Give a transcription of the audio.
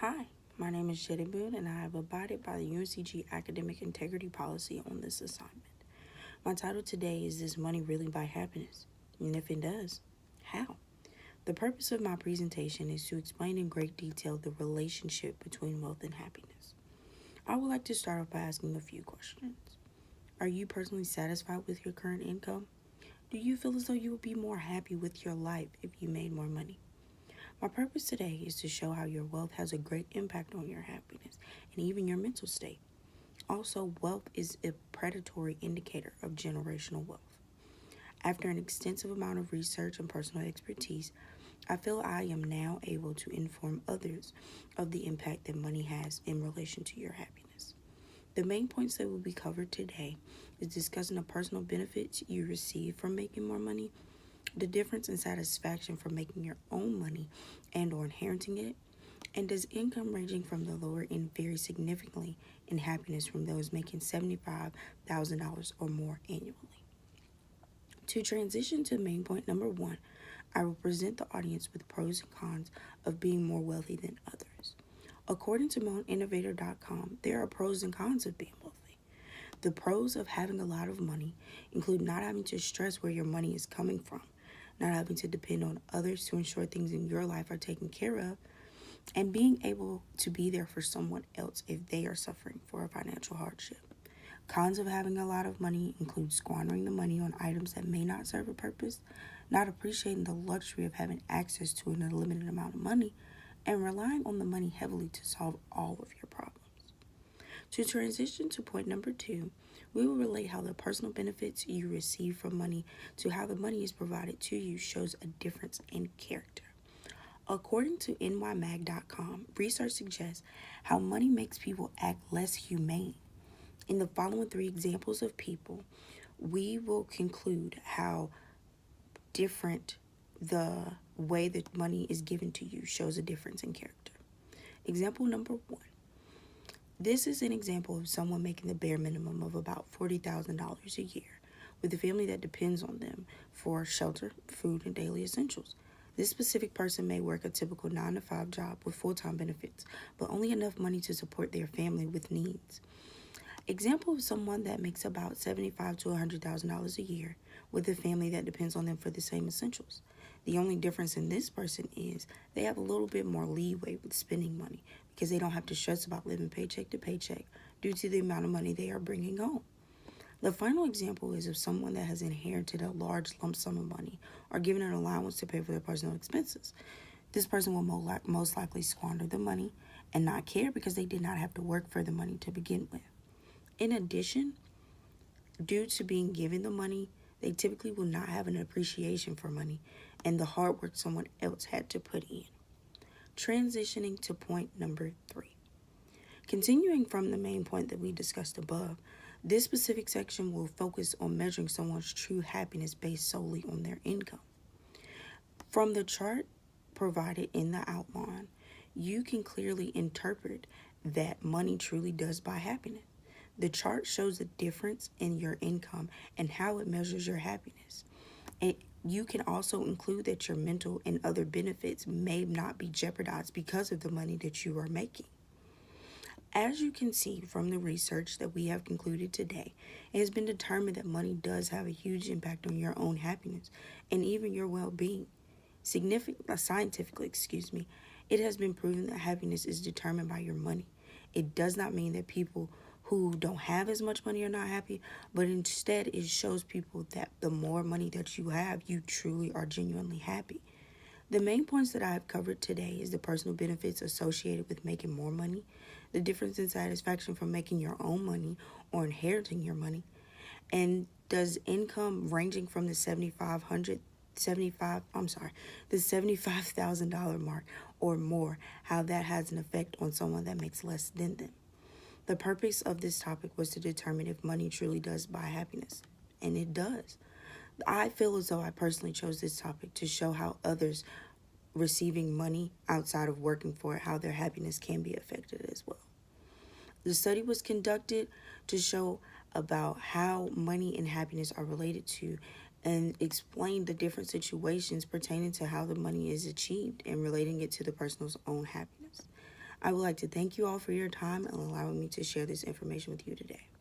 Hi, my name is Jetty Boone, and I have abided by the UNCG academic integrity policy on this assignment. My title today is Does Money Really Buy Happiness? And if it does, how? The purpose of my presentation is to explain in great detail the relationship between wealth and happiness. I would like to start off by asking a few questions. Are you personally satisfied with your current income? Do you feel as though you would be more happy with your life if you made more money? My purpose today is to show how your wealth has a great impact on your happiness and even your mental state. Also, wealth is a predatory indicator of generational wealth. After an extensive amount of research and personal expertise, I feel I am now able to inform others of the impact that money has in relation to your happiness. The main points that will be covered today is discussing the personal benefits you receive from making more money, the difference in satisfaction from making your own money and or inheriting it, and does income ranging from the lower end vary significantly in happiness from those making $75,000 or more annually. To transition to main point number one, I will present the audience with pros and cons of being more wealthy than others. According to monetinnovator.com, there are pros and cons of being wealthy. The pros of having a lot of money include not having to stress where your money is coming from, not having to depend on others to ensure things in your life are taken care of, and being able to be there for someone else if they are suffering for a financial hardship. Cons of having a lot of money include squandering the money on items that may not serve a purpose, not appreciating the luxury of having access to an unlimited amount of money, and relying on the money heavily to solve all of your problems. To transition to point number two, we will relate how the personal benefits you receive from money to how the money is provided to you shows a difference in character. According to nymag.com, research suggests how money makes people act less humane. In the following three examples of people, we will conclude how different the way that money is given to you shows a difference in character. Example number one. This is an example of someone making the bare minimum of about $40,000 a year with a family that depends on them for shelter, food, and daily essentials. This specific person may work a typical 9-to-5 job with full-time benefits, but only enough money to support their family with needs. Example of someone that makes about $75,000 to $100,000 a year with a family that depends on them for the same essentials. The only difference in this person is they have a little bit more leeway with spending money because they don't have to stress about living paycheck to paycheck due to the amount of money they are bringing home. The final example is of someone that has inherited a large lump sum of money or given an allowance to pay for their personal expenses. This person will most likely squander the money and not care because they did not have to work for the money to begin with. In addition, due to being given the money, they typically will not have an appreciation for money and the hard work someone else had to put in. Transitioning to point number three. Continuing from the main point that we discussed above, this specific section will focus on measuring someone's true happiness based solely on their income. From the chart provided in the outline, you can clearly interpret that money truly does buy happiness. The chart shows the difference in your income and how it measures your happiness. And you can also include that your mental and other benefits may not be jeopardized because of the money that you are making. As you can see from the research that we have concluded today, it has been determined that money does have a huge impact on your own happiness and even your well-being. Scientifically, it has been proven that happiness is determined by your money. It does not mean that people who don't have as much money are not happy, but instead it shows people that the more money that you have, you truly are genuinely happy. The main points that I have covered today is the personal benefits associated with making more money, the difference in satisfaction from making your own money or inheriting your money, and does income ranging from the $75,000 mark or more, how that has an effect on someone that makes less than them. The purpose of this topic was to determine if money truly does buy happiness, and it does. I feel as though I personally chose this topic to show how others receiving money outside of working for it, how their happiness can be affected as well. The study was conducted to show about how money and happiness are related to and explain the different situations pertaining to how the money is achieved and relating it to the person's own happiness. I would like to thank you all for your time and allowing me to share this information with you today.